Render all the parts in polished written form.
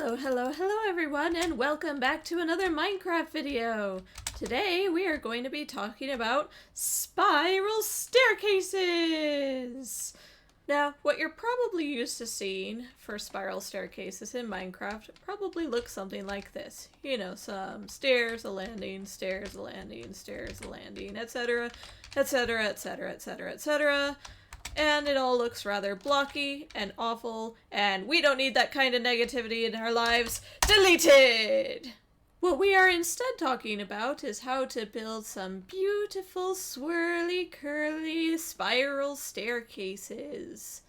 Hello everyone, and welcome back to another Minecraft video. Today we are going to be talking about spiral staircases. Now, what you're probably used to seeing for spiral staircases in Minecraft probably looks something like this. You know, some stairs, a landing, stairs, a landing, stairs, a landing, etc, etc, etc, etc, etc. And it all looks rather blocky and awful, and we don't need that kind of negativity in our lives. Deleted! What we are instead talking about is how to build some beautiful, swirly, curly, spiral staircases.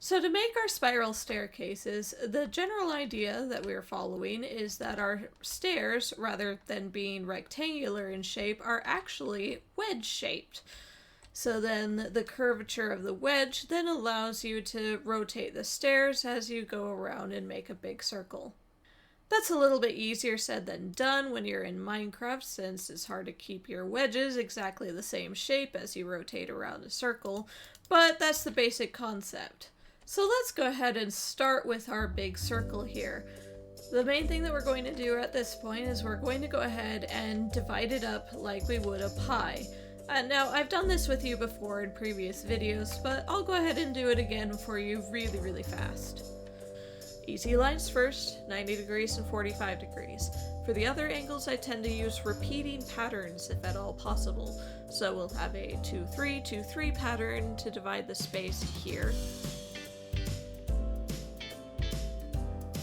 So to make our spiral staircases, the general idea that we're following is that our stairs, rather than being rectangular in shape, are actually wedge-shaped. So then the curvature of the wedge then allows you to rotate the stairs as you go around and make a big circle. That's a little bit easier said than done when you're in Minecraft, since it's hard to keep your wedges exactly the same shape as you rotate around a circle, but that's the basic concept. So let's go ahead and start with our big circle here. The main thing that we're going to do at this point is we're going to go ahead and divide it up like we would a pie. Now, I've done this with you before in previous videos, but I'll go ahead and do it again for you really fast. Easy lines first, 90 degrees and 45 degrees. For the other angles, I tend to use repeating patterns if at all possible. So we'll have a 2-3, 2-3 pattern to divide the space here.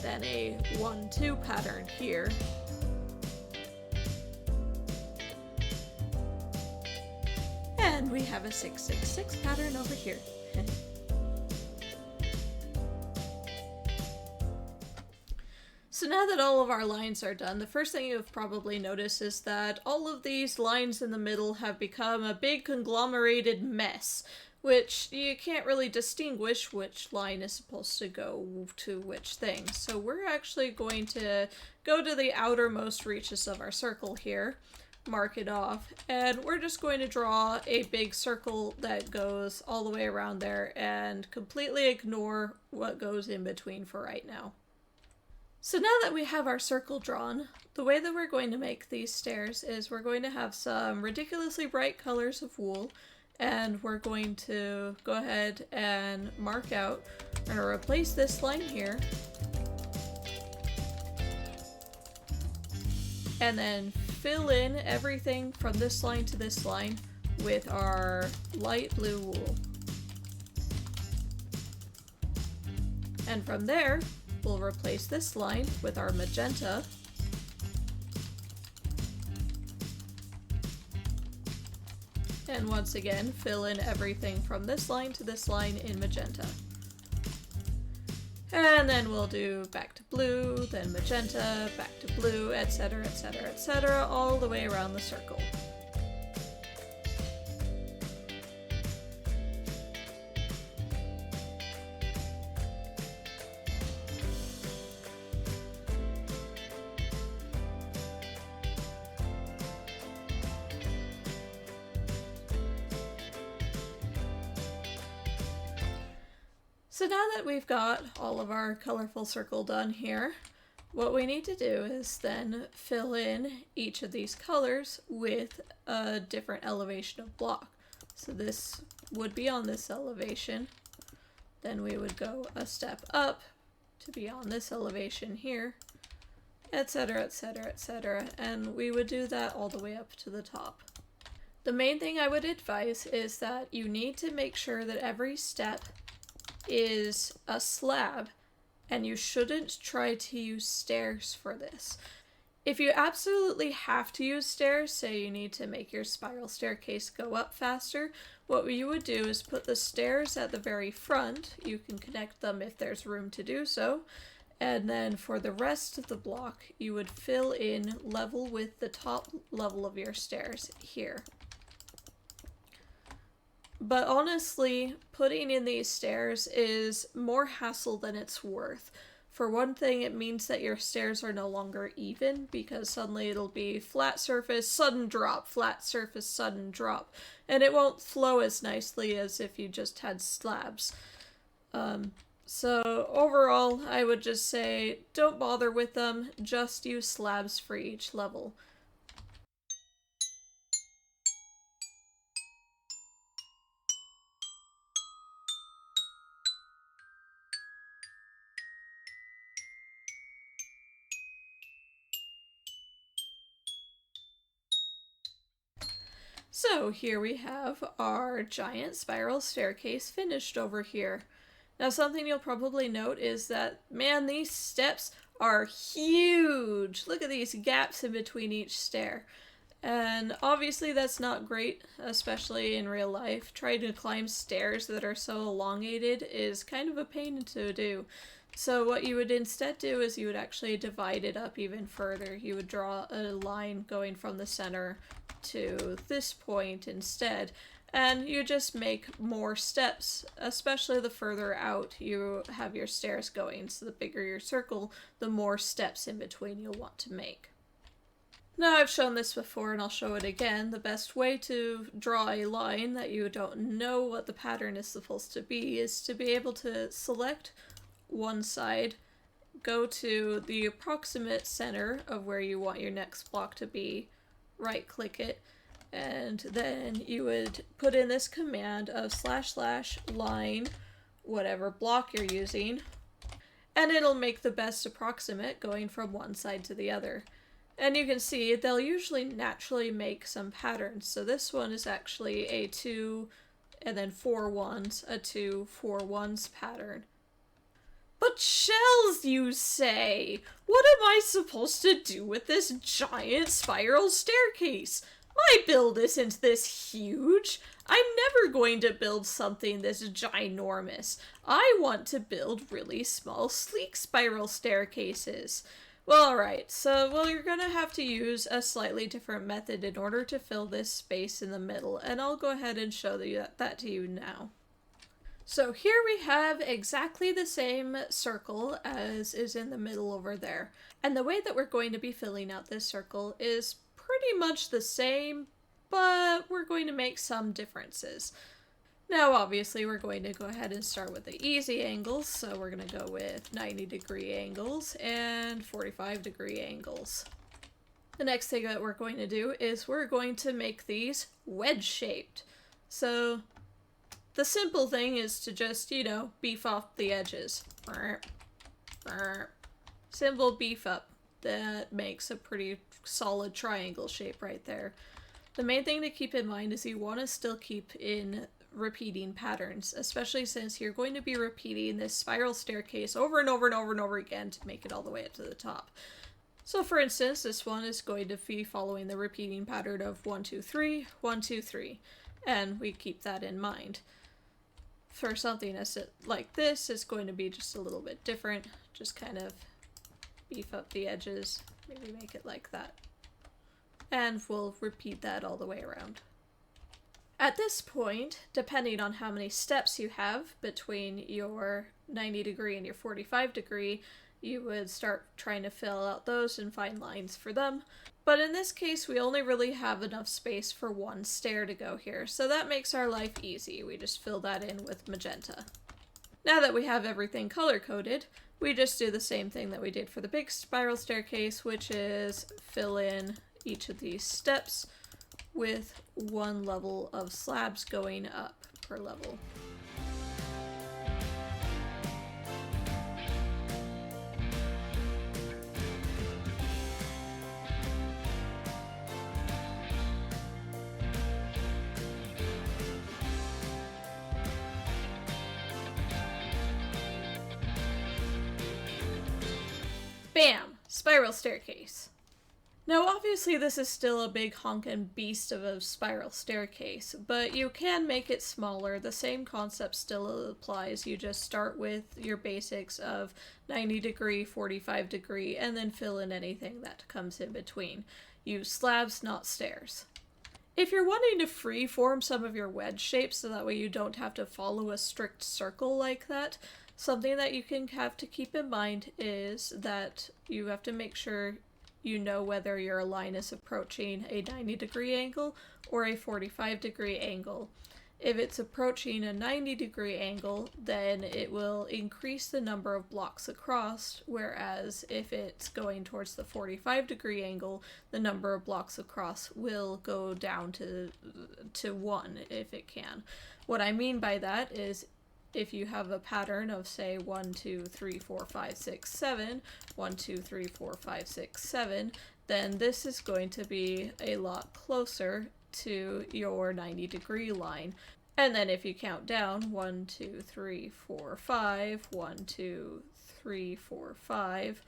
Then a 1-2 pattern here. And we have a 6-6-6 pattern over here. So now that all of our lines are done, the first thing you've probably noticed is that all of these lines in the middle have become a big conglomerated mess, which you can't really distinguish which line is supposed to go to which thing. So we're actually going to go to the outermost reaches of our circle here, mark it off, and we're just going to draw a big circle that goes all the way around there and completely ignore what goes in between for right now. So now that we have our circle drawn, the way that we're going to make these stairs is we're going to have some ridiculously bright colors of wool, and we're going to go ahead and mark out. We're going to replace this line here, and then fill in everything from this line to this line with our light blue wool. And from there, we'll replace this line with our magenta. And once again, fill in everything from this line to this line in magenta. And then we'll do back to blue, then magenta, back to blue, etc, etc, etc, all the way around the circle. So now that we've got all of our colorful circle done here, what we need to do is then fill in each of these colors with a different elevation of block. So this would be on this elevation, then we would go a step up to be on this elevation here, etc, etc, etc, and we would do that all the way up to the top. The main thing I would advise is that you need to make sure that every step is a slab, and you shouldn't try to use stairs for this. If you absolutely have to use stairs, say you need to make your spiral staircase go up faster, what you would do is put the stairs at the very front. You can connect them if there's room to do so, and then for the rest of the block you would fill in level with the top level of your stairs here. But honestly, putting in these stairs is more hassle than it's worth. For one thing, it means that your stairs are no longer even, because suddenly it'll be flat surface, sudden drop, flat surface, sudden drop, and it won't flow as nicely as if you just had slabs. So overall, I would just say don't bother with them, just use slabs for each level. So here we have our giant spiral staircase finished over here. Now something you'll probably note is that, man, these steps are huge! Look at these gaps in between each stair. And obviously that's not great, especially in real life. Trying to climb stairs that are so elongated is kind of a pain to do. So what you would instead do is you would actually divide it up even further. You would draw a line going from the center to this point instead, and you just make more steps, especially the further out you have your stairs going. So the bigger your circle, the more steps in between you'll want to make. Now I've shown this before and I'll show it again. The best way to draw a line that you don't know what the pattern is supposed to be is to be able to select one side, go to the approximate center of where you want your next block to be, right click it, and then you would put in this command of / line whatever block you're using, and it'll make the best approximate going from one side to the other. And you can see they'll usually naturally make some patterns. So this one is actually a 2 and then 4 ones, a 2, 4 ones pattern. But shells, you say? What am I supposed to do with this giant spiral staircase? My build isn't this huge. I'm never going to build something this ginormous. I want to build really small, sleek spiral staircases. Well, alright, so you're gonna have to use a slightly different method in order to fill this space in the middle, and I'll go ahead and show that to you now. So here we have exactly the same circle as is in the middle over there. And the way that we're going to be filling out this circle is pretty much the same, but we're going to make some differences. Now obviously we're going to go ahead and start with the easy angles, so we're going to go with 90-degree angles and 45-degree angles. The next thing that we're going to do is we're going to make these wedge-shaped. So the simple thing is to just, beef off the edges. Simple beef up. That makes a pretty solid triangle shape right there. The main thing to keep in mind is you want to still keep in repeating patterns, especially since you're going to be repeating this spiral staircase over and over and over and over again to make it all the way up to the top. So for instance, this one is going to be following the repeating pattern of 1, 2, 3, 1, 2, 3, and we keep that in mind. For something like this, it's going to be just a little bit different. Just kind of beef up the edges, maybe make it like that. And we'll repeat that all the way around. At this point, depending on how many steps you have between your 90-degree and your 45-degree, you would start trying to fill out those and find lines for them. But in this case, we only really have enough space for one stair to go here, so that makes our life easy. We just fill that in with magenta. Now that we have everything color-coded, we just do the same thing that we did for the big spiral staircase, which is fill in each of these steps with one level of slabs going up per level. Bam! Spiral staircase. Now obviously this is still a big honkin' beast of a spiral staircase, but you can make it smaller. The same concept still applies. You just start with your basics of 90-degree, 45-degree, and then fill in anything that comes in between. Use slabs, not stairs. If you're wanting to free-form some of your wedge shapes so that way you don't have to follow a strict circle like that, something that you can have to keep in mind is that you have to make sure you know whether your line is approaching a 90-degree angle or a 45-degree angle. If it's approaching a 90-degree angle, then it will increase the number of blocks across, whereas if it's going towards the 45-degree angle, the number of blocks across will go down to 1 if it can. What I mean by that is if you have a pattern of, say, 1, 2, 3, 4, 5, 6, 7, 1, 2, 3, 4, 5, 6, 7, then this is going to be a lot closer to your 90-degree line. And then if you count down 1, 2, 3, 4, 5, 1, 2, 3, 4, 5,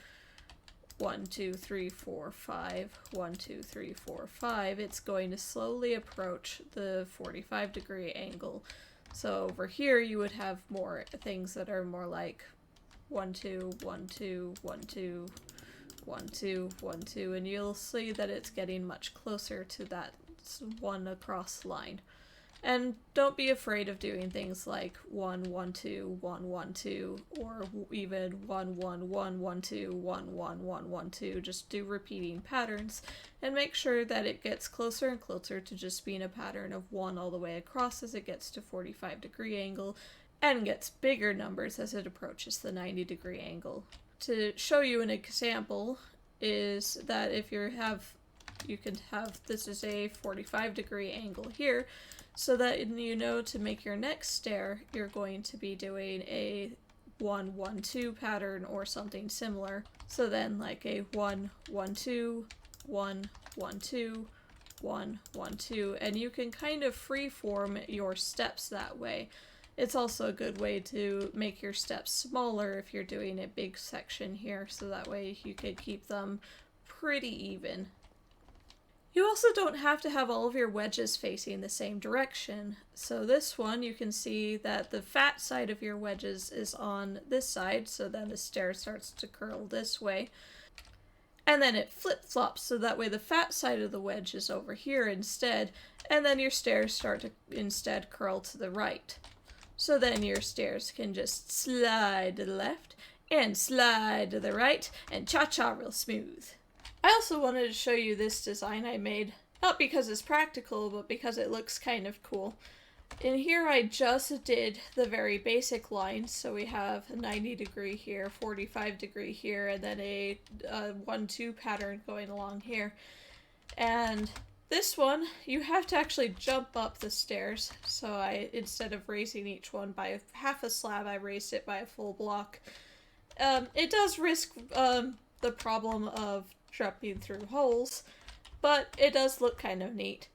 1, 2, 3, 4, 5, 1, 2, 3, 4, 5, it's going to slowly approach the 45-degree angle. So over here you would have more things that are more like 1, 2, 1, 2, 1, 2, 1, 2, 1, 2, and you'll see that it's getting much closer to that 1 across line. And don't be afraid of doing things like 1, 1, 2, 1, 1, 2, or even 1, 1, 1, 1, 2, 1, 1, 1, 1, 2. Just do repeating patterns and make sure that it gets closer and closer to just being a pattern of 1 all the way across as it gets to 45-degree angle, and gets bigger numbers as it approaches the 90-degree angle. To show you an example is that if you can have, this is a 45-degree angle here, so that you know to make your next stair, you're going to be doing a 1, 1, 2 pattern or something similar. So then like a 1, 1, 2, 1, 1, 2, 1, 1, 2, and you can kind of freeform your steps that way. It's also a good way to make your steps smaller if you're doing a big section here, so that way you could keep them pretty even. You also don't have to have all of your wedges facing the same direction. So this one, you can see that the fat side of your wedges is on this side, so then the stair starts to curl this way. And then it flip-flops, so that way the fat side of the wedge is over here instead, and then your stairs start to instead curl to the right. So then your stairs can just slide to the left, and slide to the right, and cha-cha real smooth. I also wanted to show you this design I made, not because it's practical, but because it looks kind of cool. In here I just did the very basic lines, so we have a 90-degree here, 45-degree here, and then a 1-2 pattern going along here. And this one, you have to actually jump up the stairs, so instead of raising each one by half a slab, I raised it by a full block. It does risk the problem of jumping through holes, but it does look kind of neat.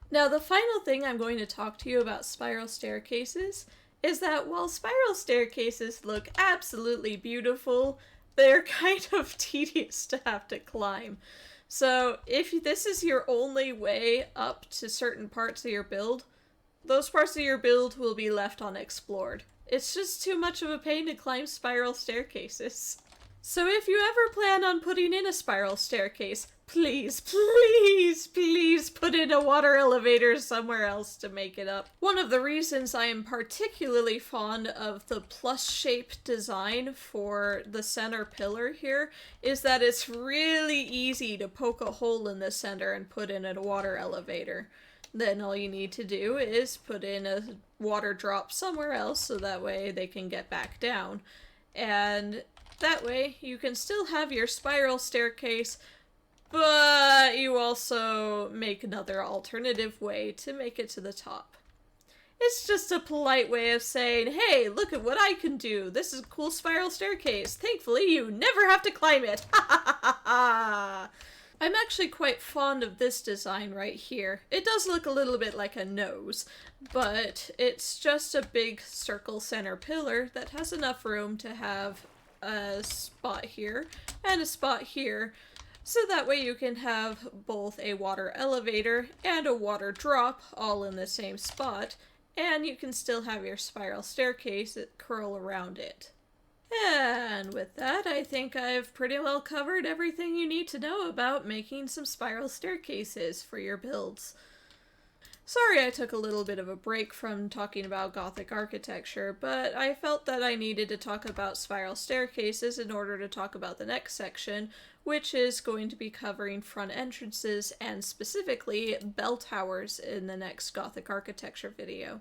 Now the final thing I'm going to talk to you about spiral staircases is that while spiral staircases look absolutely beautiful, they're kind of tedious to have to climb. So if this is your only way up to certain parts of your build, those parts of your build will be left unexplored. It's just too much of a pain to climb spiral staircases. So if you ever plan on putting in a spiral staircase, please, please, please put in a water elevator somewhere else to make it up. One of the reasons I am particularly fond of the plus-shaped design for the center pillar here is that it's really easy to poke a hole in the center and put in a water elevator. Then all you need to do is put in a water drop somewhere else so that way they can get back down. And that way you can still have your spiral staircase, but you also make another alternative way to make it to the top. It's just a polite way of saying, hey, look at what I can do. This is a cool spiral staircase. Thankfully, you never have to climb it. Ha ha ha ha! I'm actually quite fond of this design right here. It does look a little bit like a nose, but it's just a big circle center pillar that has enough room to have a spot here and a spot here, so that way you can have both a water elevator and a water drop all in the same spot, and you can still have your spiral staircase that curl around it. And with that, I think I've pretty well covered everything you need to know about making some spiral staircases for your builds. Sorry I took a little bit of a break from talking about Gothic architecture, but I felt that I needed to talk about spiral staircases in order to talk about the next section, which is going to be covering front entrances and specifically bell towers in the next Gothic architecture video.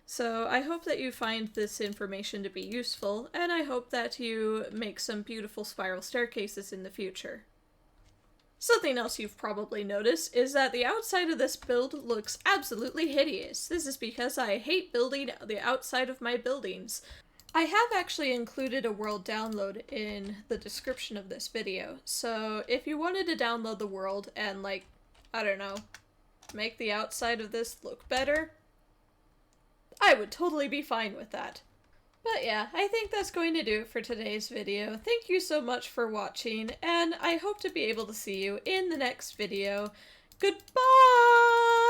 So I hope that you find this information to be useful, and I hope that you make some beautiful spiral staircases in the future. Something else you've probably noticed is that the outside of this build looks absolutely hideous. This is because I hate building the outside of my buildings. I have actually included a world download in the description of this video, so if you wanted to download the world and, like, I don't know, make the outside of this look better, I would totally be fine with that. But yeah, I think that's going to do it for today's video. Thank you so much for watching, and I hope to be able to see you in the next video. Goodbye!